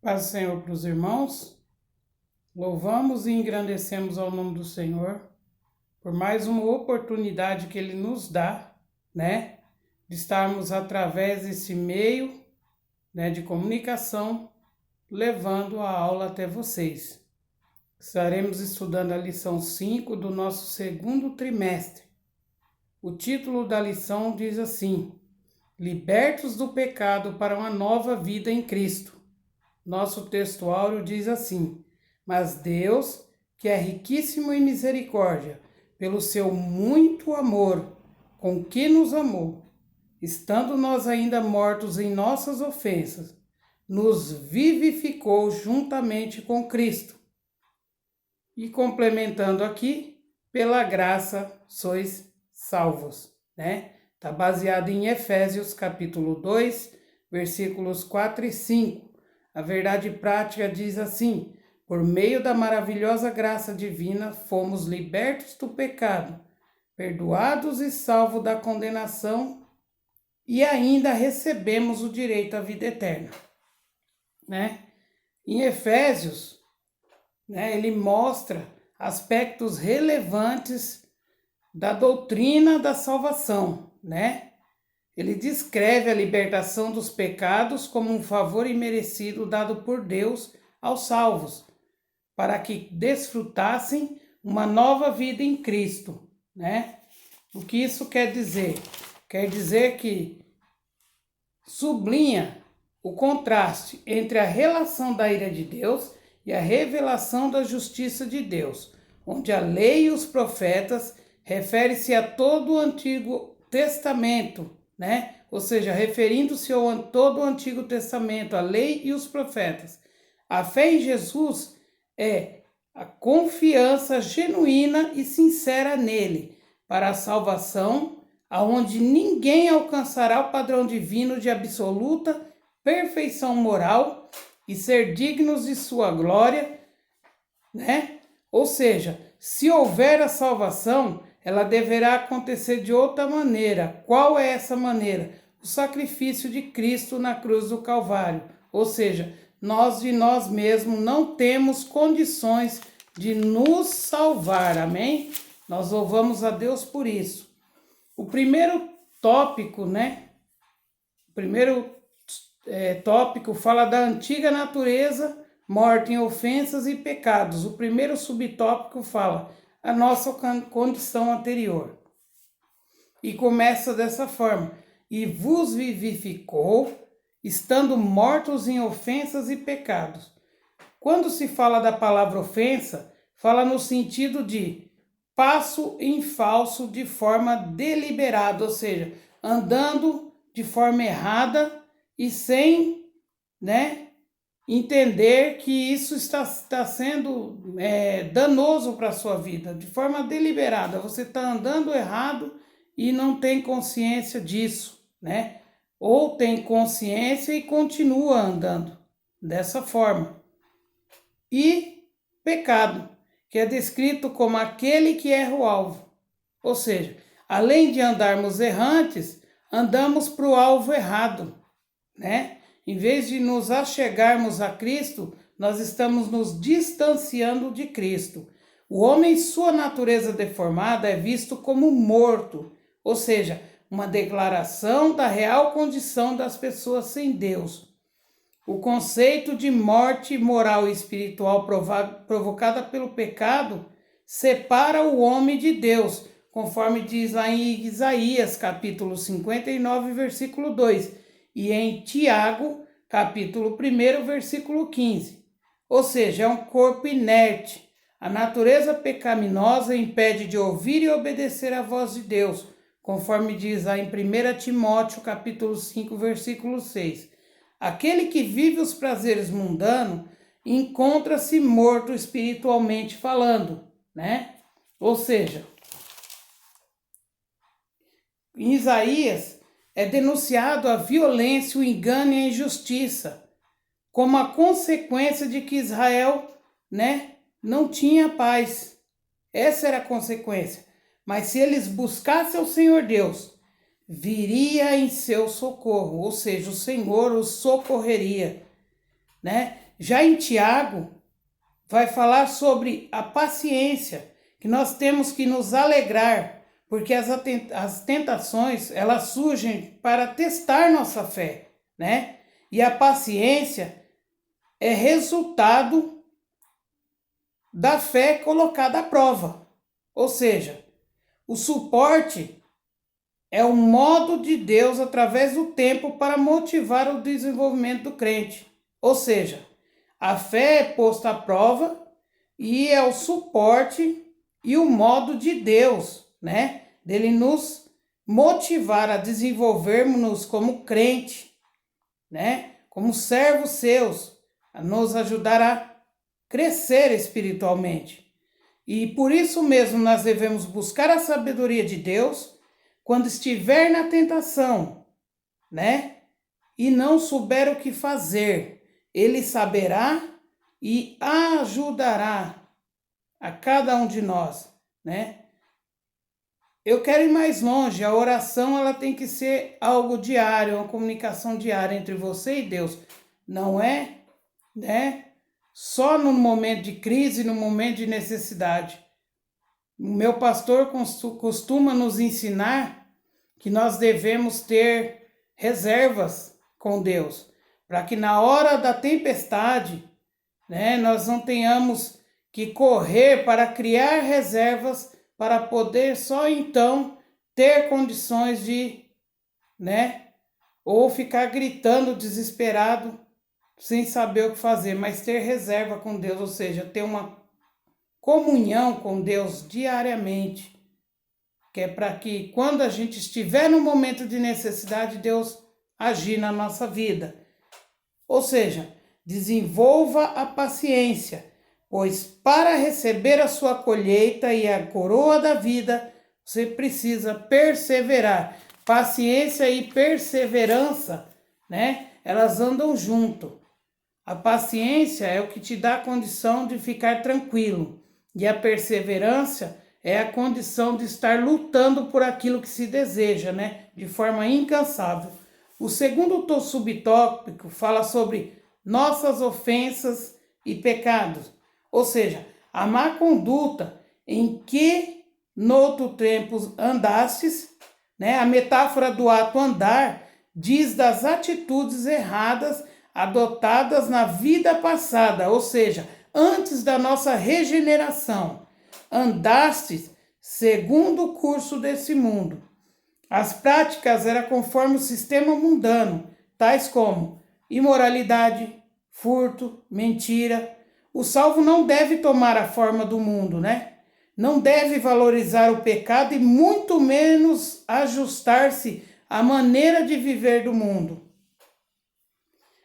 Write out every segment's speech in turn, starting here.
Paz do Senhor para os irmãos, louvamos e engrandecemos ao nome do Senhor por mais uma oportunidade que Ele nos dá, de estarmos através desse meio, de comunicação, levando a aula até vocês. Estaremos estudando a lição 5 do nosso segundo trimestre. O título da lição diz assim: Libertos do pecado para uma nova vida em Cristo. Nosso texto áureo diz assim: Mas Deus, que é riquíssimo em misericórdia, pelo seu muito amor com que nos amou, estando nós ainda mortos em nossas ofensas, nos vivificou juntamente com Cristo. E complementando aqui, pela graça sois salvos, Está baseado em Efésios capítulo 2, versículos 4 e 5. A verdade prática diz assim: por meio da maravilhosa graça divina, fomos libertos do pecado, perdoados e salvos da condenação, e ainda recebemos o direito à vida eterna. Em Efésios, ele mostra aspectos relevantes da doutrina da salvação, Ele descreve a libertação dos pecados como um favor imerecido dado por Deus aos salvos, para que desfrutassem uma nova vida em Cristo, O que isso quer dizer? Quer dizer que sublinha o contraste entre a relação da ira de Deus e a revelação da justiça de Deus, onde a lei e os profetas refere-se a todo o Antigo Testamento, Ou seja, referindo-se a todo o Antigo Testamento, a lei e os profetas. A fé em Jesus é a confiança genuína e sincera nele, para a salvação, aonde ninguém alcançará o padrão divino de absoluta perfeição moral e ser dignos de sua glória, Ou seja, se houver a salvação, ela deverá acontecer de outra maneira. Qual é essa maneira? O sacrifício de Cristo na cruz do Calvário. Ou seja, nós de nós mesmos não temos condições de nos salvar, amém? Nós louvamos a Deus por isso. O primeiro tópico, O primeiro tópico fala da antiga natureza, morte em ofensas e pecados. O primeiro subtópico fala a nossa condição anterior. E começa dessa forma: e vos vivificou, estando mortos em ofensas e pecados. Quando se fala da palavra ofensa, fala no sentido de passo em falso de forma deliberada, ou seja, andando de forma errada e sem, entender que isso está sendo danoso para a sua vida, de forma deliberada. Você está andando errado e não tem consciência disso, Ou tem consciência e continua andando dessa forma. E pecado, que é descrito como aquele que erra o alvo. Ou seja, além de andarmos errantes, andamos para o alvo errado, Em vez de nos achegarmos a Cristo, nós estamos nos distanciando de Cristo. O homem, em sua natureza deformada, é visto como morto, ou seja, uma declaração da real condição das pessoas sem Deus. O conceito de morte moral e espiritual provocada pelo pecado separa o homem de Deus, conforme diz lá em Isaías, capítulo 59, versículo 2. E em Tiago, capítulo 1, versículo 15. Ou seja, é um corpo inerte. A natureza pecaminosa impede de ouvir e obedecer à voz de Deus, conforme diz lá em 1 Timóteo, capítulo 5, versículo 6. Aquele que vive os prazeres mundanos encontra-se morto espiritualmente falando, Ou seja, em Isaías é denunciado a violência, o engano e a injustiça, como a consequência de que Israel, não tinha paz. Essa era a consequência. Mas se eles buscassem o Senhor Deus, viria em seu socorro, ou seja, o Senhor os socorreria, Já em Tiago, vai falar sobre a paciência, que nós temos que nos alegrar, porque as tentações, elas surgem para testar nossa fé, né? E a paciência é resultado da fé colocada à prova. Ou seja, o suporte é o modo de Deus através do tempo para motivar o desenvolvimento do crente. Ou seja, a fé é posta à prova e é o suporte e o modo de Deus, né? Dele nos motivar a desenvolvermos-nos como crente, né? Como servos seus, a nos ajudar a crescer espiritualmente. E por isso mesmo nós devemos buscar a sabedoria de Deus quando estiver na tentação, né? E não souber o que fazer, Ele saberá e ajudará a cada um de nós, né? Eu quero ir mais longe. A oração, ela tem que ser algo diário, uma comunicação diária entre você e Deus. Não é, né? Só no momento de crise, no momento de necessidade. O meu pastor costuma nos ensinar que nós devemos ter reservas com Deus, para que na hora da tempestade, né, nós não tenhamos que correr para criar reservas para poder só então ter condições de, né, ou ficar gritando desesperado sem saber o que fazer, mas ter reserva com Deus, ou seja, ter uma comunhão com Deus diariamente, que é para que quando a gente estiver no momento de necessidade, Deus agir na nossa vida. Ou seja, desenvolva a paciência, pois para receber a sua colheita e a coroa da vida, você precisa perseverar. Paciência e perseverança, né? Elas andam junto. A paciência é o que te dá a condição de ficar tranquilo. E a perseverança é a condição de estar lutando por aquilo que se deseja, né? De forma incansável. O segundo subtópico fala sobre nossas ofensas e pecados. Ou seja, a má conduta em que noutro tempo andastes, né? A metáfora do ato andar diz das atitudes erradas adotadas na vida passada, ou seja, antes da nossa regeneração. Andastes segundo o curso desse mundo. As práticas eram conforme o sistema mundano, tais como imoralidade, furto, mentira. O salvo não deve tomar a forma do mundo, né? Não deve valorizar o pecado e muito menos ajustar-se à maneira de viver do mundo.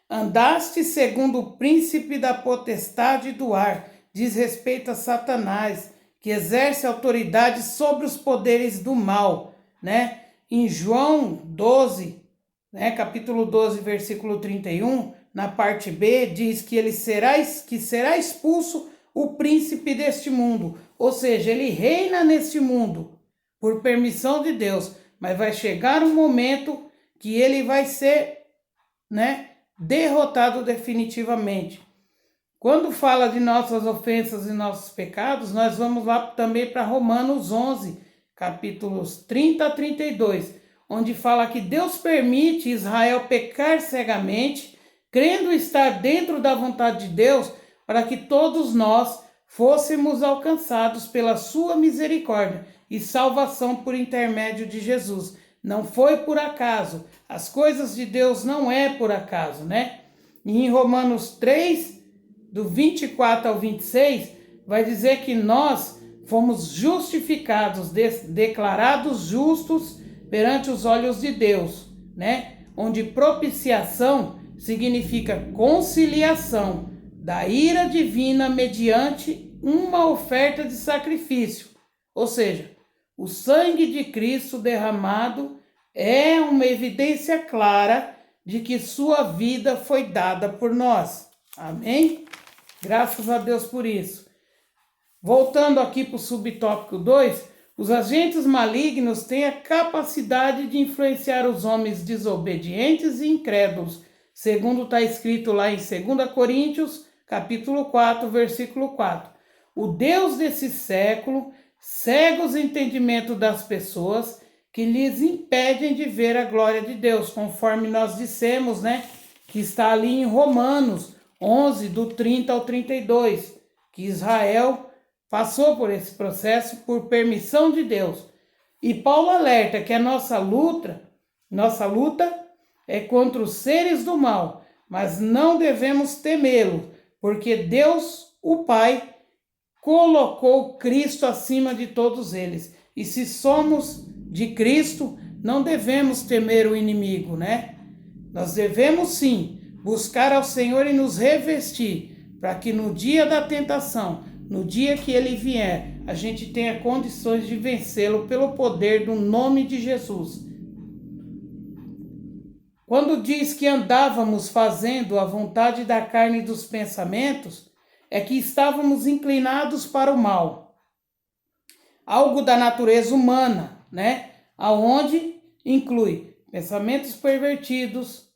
Andaste segundo o príncipe da potestade do ar, diz respeito a Satanás, que exerce autoridade sobre os poderes do mal, né? Em João 12, né, capítulo 12, versículo 31, na parte B, diz que será expulso o príncipe deste mundo, ou seja, ele reina neste mundo por permissão de Deus, mas vai chegar um momento que ele vai ser, né, derrotado definitivamente. Quando fala de nossas ofensas e nossos pecados, nós vamos lá também para Romanos 11, capítulos 30 a 32, onde fala que Deus permite Israel pecar cegamente, crendo estar dentro da vontade de Deus, para que todos nós fôssemos alcançados pela sua misericórdia e salvação por intermédio de Jesus. Não foi por acaso. As coisas de Deus não é por acaso, né? E em Romanos 3, do 24 ao 26, vai dizer que nós fomos justificados, declarados justos perante os olhos de Deus, né? Onde propiciação significa conciliação da ira divina mediante uma oferta de sacrifício. Ou seja, o sangue de Cristo derramado é uma evidência clara de que sua vida foi dada por nós. Amém? Graças a Deus por isso. Voltando aqui para o subtópico 2, os agentes malignos têm a capacidade de influenciar os homens desobedientes e incrédulos segundo está escrito lá em 2 Coríntios, capítulo 4, versículo 4. O Deus desse século cega os entendimentos das pessoas que lhes impedem de ver a glória de Deus, conforme nós dissemos, né? Que está ali em Romanos 11, do 30 ao 32, que Israel passou por esse processo por permissão de Deus. E Paulo alerta que a nossa luta é contra os seres do mal, mas não devemos temê-lo, porque Deus, o Pai, colocou Cristo acima de todos eles. E se somos de Cristo, não devemos temer o inimigo, né? Nós devemos sim buscar ao Senhor e nos revestir, para que no dia da tentação, no dia que ele vier, a gente tenha condições de vencê-lo pelo poder do nome de Jesus. Quando diz que andávamos fazendo a vontade da carne e dos pensamentos, é que estávamos inclinados para o mal. Algo da natureza humana, né? Aonde inclui pensamentos pervertidos,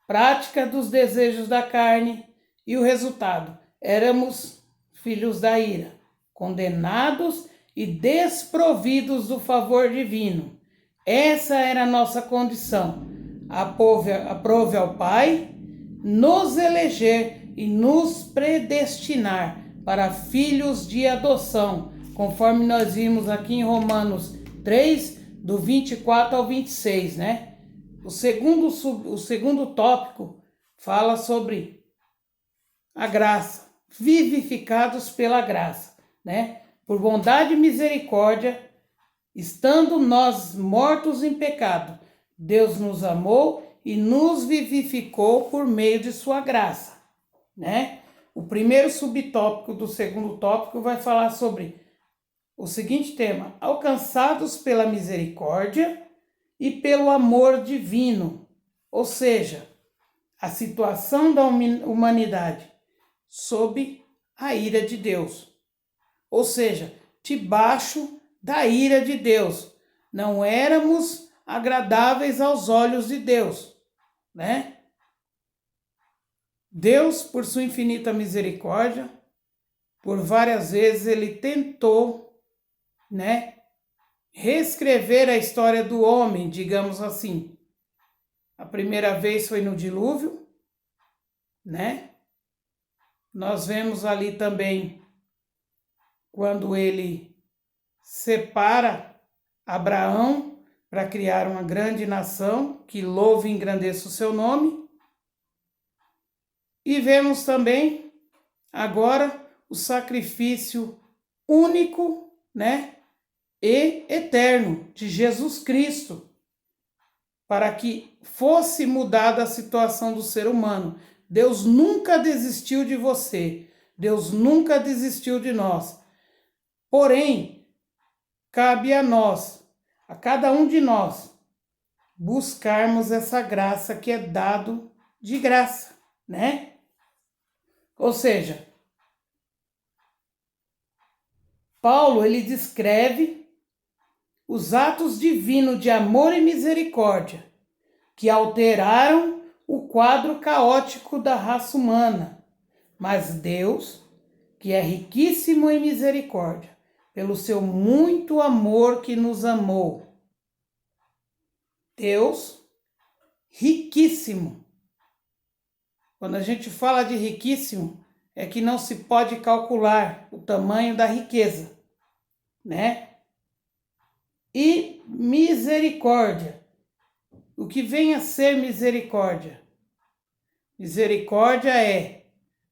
prática dos desejos da carne e o resultado. Éramos filhos da ira, condenados e desprovidos do favor divino. Essa era a nossa condição. Aprove ao Pai nos eleger e nos predestinar para filhos de adoção, conforme nós vimos aqui em Romanos 3, do 24 ao 26, né? O segundo tópico fala sobre a graça, vivificados pela graça, né? Por bondade e misericórdia, estando nós mortos em pecado, Deus nos amou e nos vivificou por meio de sua graça, né? O primeiro subtópico do segundo tópico vai falar sobre o seguinte tema: alcançados pela misericórdia e pelo amor divino, ou seja, a situação da humanidade sob a ira de Deus, ou seja, debaixo da ira de Deus. Não éramos agradáveis aos olhos de Deus, né? Deus, por sua infinita misericórdia, por várias vezes ele tentou, né, reescrever a história do homem, digamos assim. A primeira vez foi no dilúvio, né? Nós vemos ali também quando ele separa Abraão para criar uma grande nação que louve e engrandeça o seu nome. E vemos também agora o sacrifício único, né, e eterno de Jesus Cristo, para que fosse mudada a situação do ser humano. Deus nunca desistiu de você, Deus nunca desistiu de nós. Porém, cabe a nós, a cada um de nós, buscarmos essa graça que é dado de graça, né? Ou seja, Paulo, ele descreve os atos divinos de amor e misericórdia que alteraram o quadro caótico da raça humana. Mas Deus, que é riquíssimo em misericórdia, pelo seu muito amor que nos amou. Deus, riquíssimo. Quando a gente fala de riquíssimo, é que não se pode calcular o tamanho da riqueza, né? E misericórdia. O que vem a ser misericórdia? Misericórdia é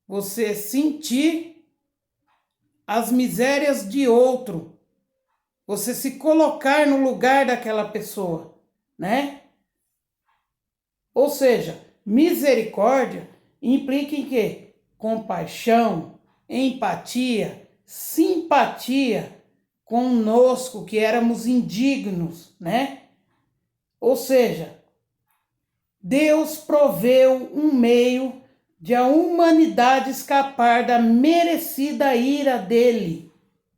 você sentir as misérias de outro, você se colocar no lugar daquela pessoa, né? Ou seja, misericórdia implica em quê? Compaixão, empatia, simpatia conosco que éramos indignos, né? Ou seja, Deus proveu um meio de a humanidade escapar da merecida ira dele.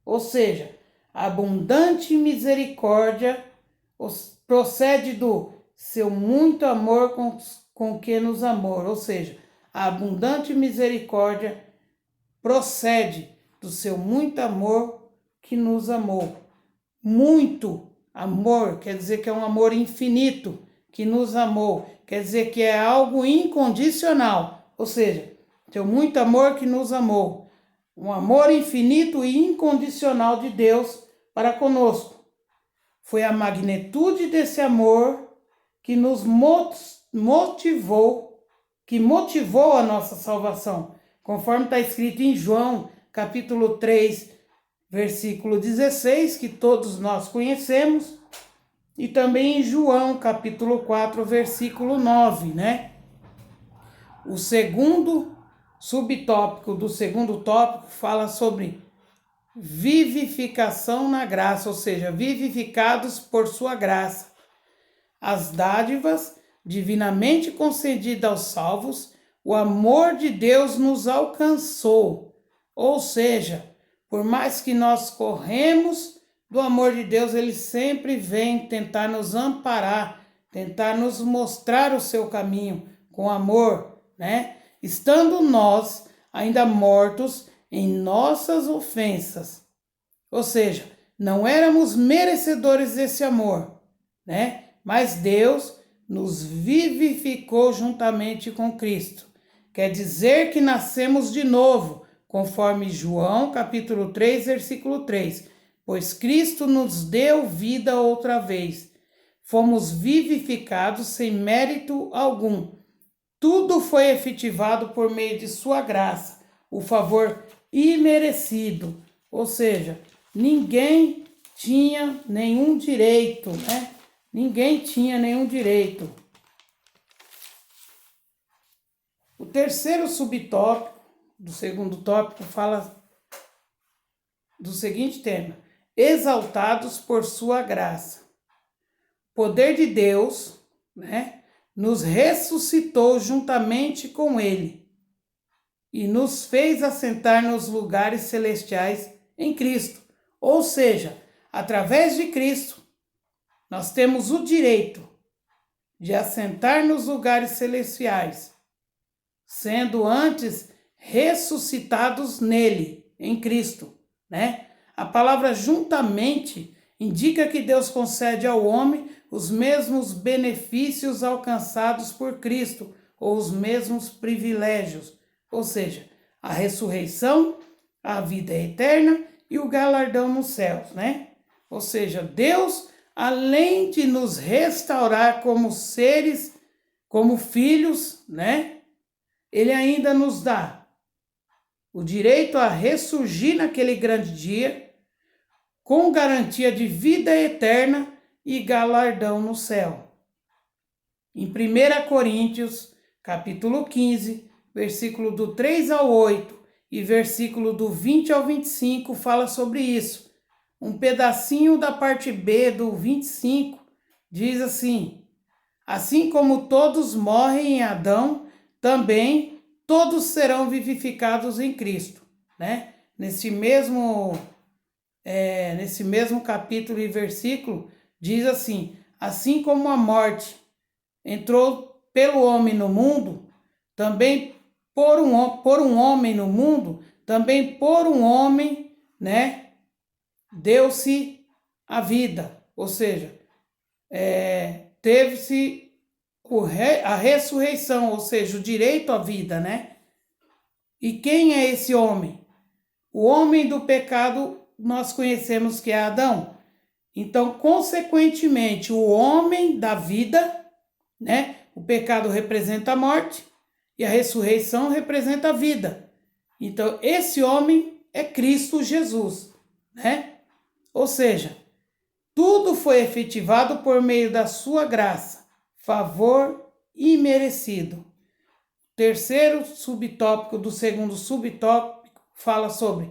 Ou seja, a abundante misericórdia procede do seu muito amor com que nos amou. Ou seja, a abundante misericórdia procede do seu muito amor que nos amou. Muito amor quer dizer que é um amor infinito que nos amou. Quer dizer que é algo incondicional. Ou seja, tem muito amor que nos amou. Um amor infinito e incondicional de Deus para conosco. Foi a magnitude desse amor que nos motivou a nossa salvação. Conforme está escrito em João, capítulo 3, versículo 16, que todos nós conhecemos, e também em João, capítulo 4, versículo 9, né? O segundo subtópico do segundo tópico fala sobre vivificação na graça, ou seja, vivificados por sua graça. As dádivas divinamente concedidas aos salvos, o amor de Deus nos alcançou. Ou seja, por mais que nós corremos do amor de Deus, ele sempre vem tentar nos amparar, tentar nos mostrar o seu caminho com amor, né? Estando nós ainda mortos em nossas ofensas. Ou seja, não éramos merecedores desse amor, né? Mas Deus nos vivificou juntamente com Cristo. Quer dizer que nascemos de novo, conforme João, capítulo 3, versículo 3. Pois Cristo nos deu vida outra vez. Fomos vivificados sem mérito algum. Tudo foi efetivado por meio de sua graça, o favor imerecido. Ou seja, ninguém tinha nenhum direito, né? Ninguém tinha nenhum direito. O terceiro subtópico do segundo tópico fala do seguinte tema: exaltados por sua graça. O poder de Deus, né, nos ressuscitou juntamente com ele e nos fez assentar nos lugares celestiais em Cristo. Ou seja, através de Cristo, nós temos o direito de assentar nos lugares celestiais, sendo antes ressuscitados nele, em Cristo, né? A palavra juntamente indica que Deus concede ao homem os mesmos benefícios alcançados por Cristo, ou os mesmos privilégios, ou seja, a ressurreição, a vida eterna e o galardão nos céus, né? Ou seja, Deus, além de nos restaurar como seres, como filhos, né? Ele ainda nos dá o direito a ressurgir naquele grande dia, com garantia de vida eterna e galardão no céu. Em 1 Coríntios, capítulo 15, versículo do 3 ao 8 e versículo do 20 ao 25, fala sobre isso. Um pedacinho da parte B do 25 diz assim: assim como todos morrem em Adão, também todos serão vivificados em Cristo, né? Nesse mesmo capítulo e versículo diz assim: assim como a morte entrou pelo homem no mundo, também por um homem no mundo, também por um homem, né, deu-se a vida. Ou seja, teve-se a ressurreição, ou seja, o direito à vida, né? E quem é esse homem? O homem do pecado nós conhecemos que é Adão. Então, consequentemente, o homem da vida, né? O pecado representa a morte e a ressurreição representa a vida. Então, esse homem é Cristo Jesus, né? Ou seja, tudo foi efetivado por meio da sua graça, favor imerecido. Terceiro subtópico do segundo subtópico fala sobre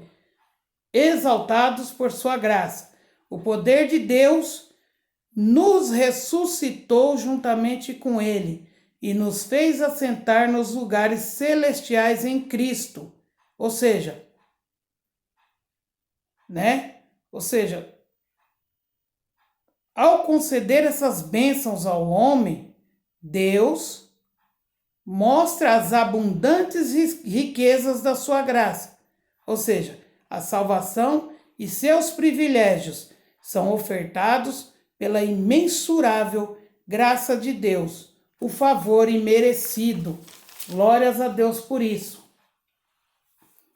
exaltados por sua graça. O poder de Deus nos ressuscitou juntamente com ele e nos fez assentar nos lugares celestiais em Cristo. Ou seja, né? Ou seja, ao conceder essas bênçãos ao homem, Deus mostra as abundantes riquezas da sua graça, ou seja, a salvação e seus privilégios são ofertados pela imensurável graça de Deus, o favor imerecido. Glórias a Deus por isso.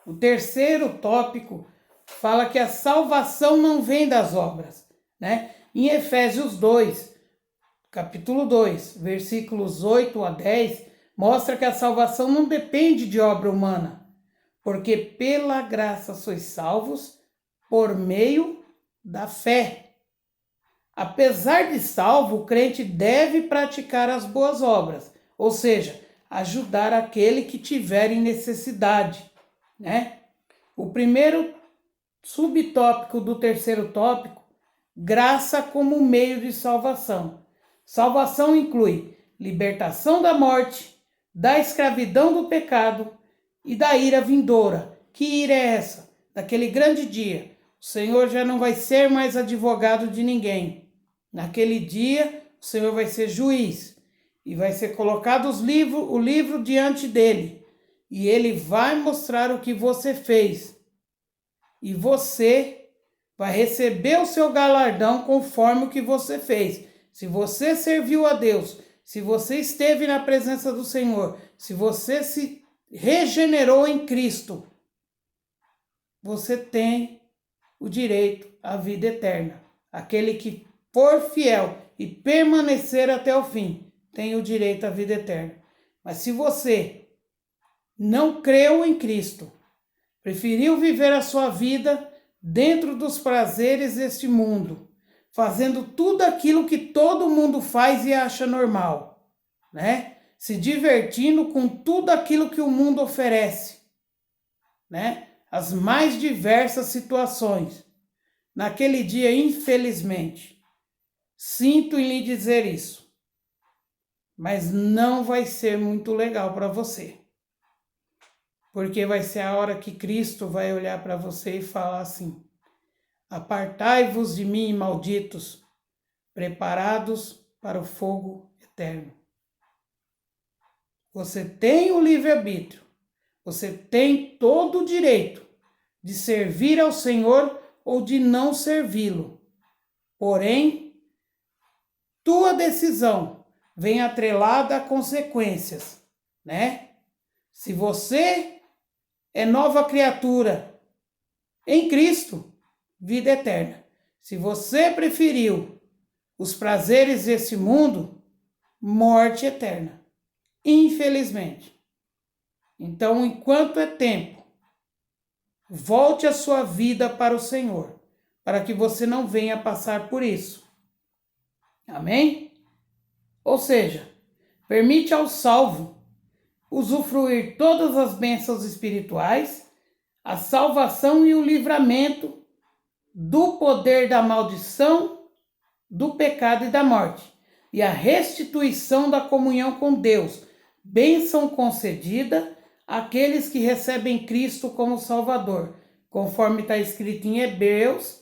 O terceiro tópico fala que a salvação não vem das obras, né? Em Efésios 2, capítulo 2, versículos 8 a 10, mostra que a salvação não depende de obra humana, porque pela graça sois salvos por meio da fé. Apesar de salvo, o crente deve praticar as boas obras, ou seja, ajudar aquele que tiver em necessidade, né? O primeiro subtópico do terceiro tópico, graça como meio de salvação. Salvação inclui libertação da morte, da escravidão do pecado e da ira vindoura. Que ira é essa? Daquele grande dia. O Senhor já não vai ser mais advogado de ninguém. Naquele dia, o Senhor vai ser juiz e vai ser colocado o livro diante dele. E ele vai mostrar o que você fez. E você vai receber o seu galardão conforme o que você fez. Se você serviu a Deus, se você esteve na presença do Senhor, se você se regenerou em Cristo, você tem o direito à vida eterna. Aquele que for fiel e permanecer até o fim, tem o direito à vida eterna. Mas se você não creu em Cristo, preferiu viver a sua vida dentro dos prazeres deste mundo, fazendo tudo aquilo que todo mundo faz e acha normal, né? Se divertindo com tudo aquilo que o mundo oferece, né? As mais diversas situações. Naquele dia, infelizmente, sinto em lhe dizer isso, mas não vai ser muito legal para você. Porque vai ser a hora que Cristo vai olhar para você e falar assim: apartai-vos de mim, malditos, preparados para o fogo eterno. Você tem o livre-arbítrio, você tem todo o direito de servir ao Senhor ou de não servi-lo. Porém, tua decisão vem atrelada a consequências, né? Se você é nova criatura em Cristo, vida eterna. Se você preferiu os prazeres desse mundo, morte eterna. Infelizmente. Então, enquanto é tempo, volte a sua vida para o Senhor, para que você não venha passar por isso. Amém? Ou seja, permite ao salvo usufruir todas as bênçãos espirituais, a salvação e o livramento do poder da maldição, do pecado e da morte, e a restituição da comunhão com Deus, bênção concedida àqueles que recebem Cristo como Salvador, conforme está escrito em Hebreus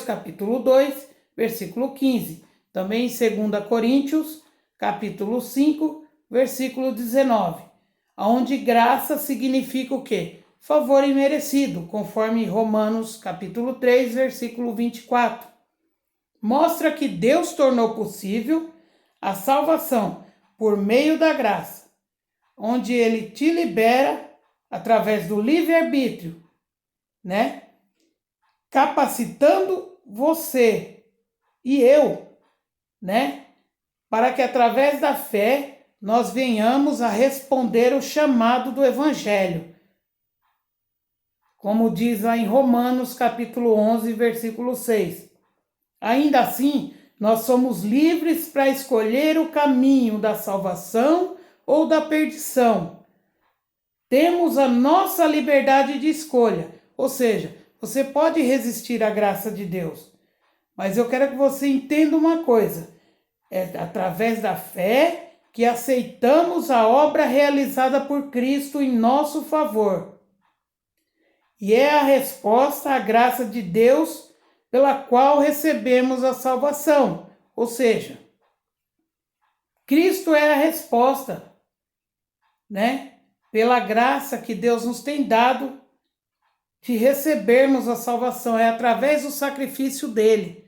capítulo 2, versículo 15, também em 2 Coríntios, capítulo 5, versículo 19, onde graça significa o quê? Favor imerecido, conforme Romanos capítulo 3, versículo 24. Mostra que Deus tornou possível a salvação por meio da graça, onde Ele te libera através do livre-arbítrio, né? Capacitando você e eu, né? Para que através da fé nós venhamos a responder o chamado do Evangelho. Como diz lá em Romanos capítulo 11, versículo 6. Ainda assim, nós somos livres para escolher o caminho da salvação ou da perdição. Temos a nossa liberdade de escolha, ou seja, você pode resistir à graça de Deus. Mas eu quero que você entenda uma coisa: é através da fé que aceitamos a obra realizada por Cristo em nosso favor. E é a resposta à graça de Deus pela qual recebemos a salvação. Ou seja, Cristo é a resposta né? Pela graça que Deus nos tem dado de recebermos a salvação, é através do sacrifício dele.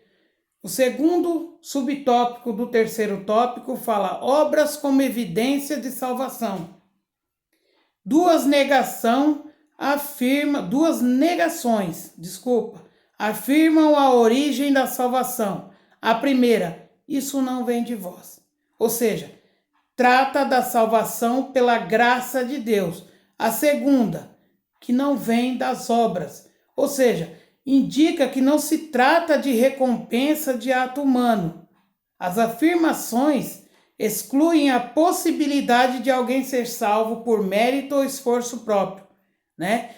O segundo subtópico do terceiro tópico fala obras como evidência de salvação. Duas negações afirmam a origem da salvação. A primeira, isso não vem de vós. Ou seja, trata da salvação pela graça de Deus. A segunda, que não vem das obras. Ou seja, indica que não se trata de recompensa de ato humano. As afirmações excluem a possibilidade de alguém ser salvo por mérito ou esforço próprio, né?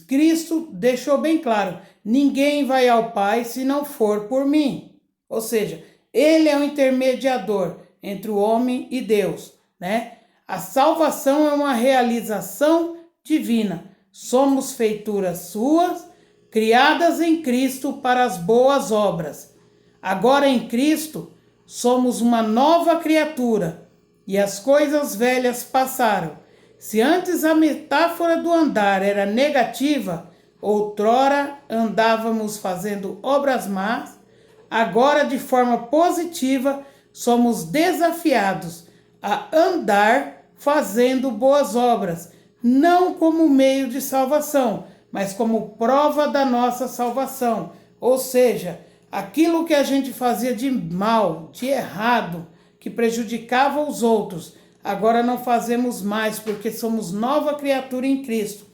Cristo deixou bem claro, ninguém vai ao Pai se não for por mim. Ou seja, ele é o intermediador entre o homem e Deus, né? A salvação é uma realização divina. Somos feituras suas, criadas em Cristo para as boas obras. Agora em Cristo somos uma nova criatura e as coisas velhas passaram. Se antes a metáfora do andar era negativa, outrora andávamos fazendo obras más, agora de forma positiva somos desafiados a andar fazendo boas obras, não como meio de salvação, mas como prova da nossa salvação. Ou seja, aquilo que a gente fazia de mal, de errado, que prejudicava os outros, agora não fazemos mais, porque somos nova criatura em Cristo.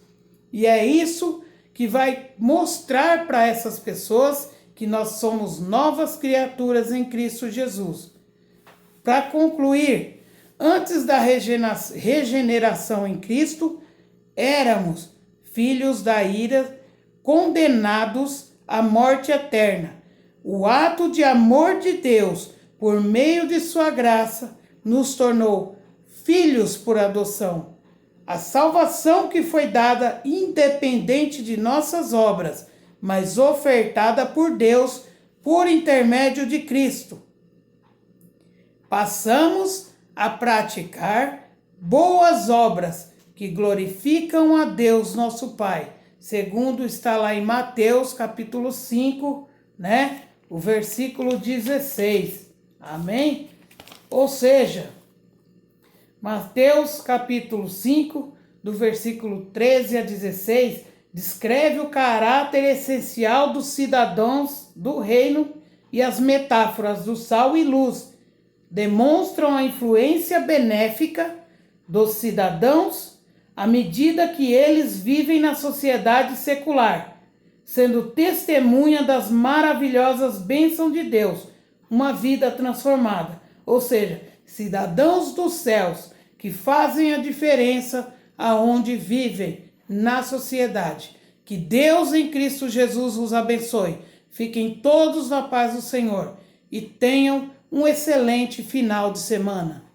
E é isso que vai mostrar para essas pessoas que nós somos novas criaturas em Cristo Jesus. Para concluir, antes da regeneração em Cristo, éramos filhos da ira, condenados à morte eterna. O ato de amor de Deus, por meio de sua graça, nos tornou filhos por adoção. A salvação que foi dada independente de nossas obras, mas ofertada por Deus por intermédio de Cristo. Passamos a praticar boas obras que glorificam a Deus nosso Pai, segundo está lá em Mateus capítulo 5, né? O versículo 16. Amém? Ou seja, Mateus capítulo 5, do versículo 13 a 16, descreve o caráter essencial dos cidadãos do reino e as metáforas do sal e luz demonstram a influência benéfica dos cidadãos à medida que eles vivem na sociedade secular, sendo testemunha das maravilhosas bênçãos de Deus, uma vida transformada. Ou seja, cidadãos dos céus que fazem a diferença aonde vivem na sociedade. Que Deus em Cristo Jesus os abençoe. Fiquem todos na paz do Senhor e tenham um excelente final de semana.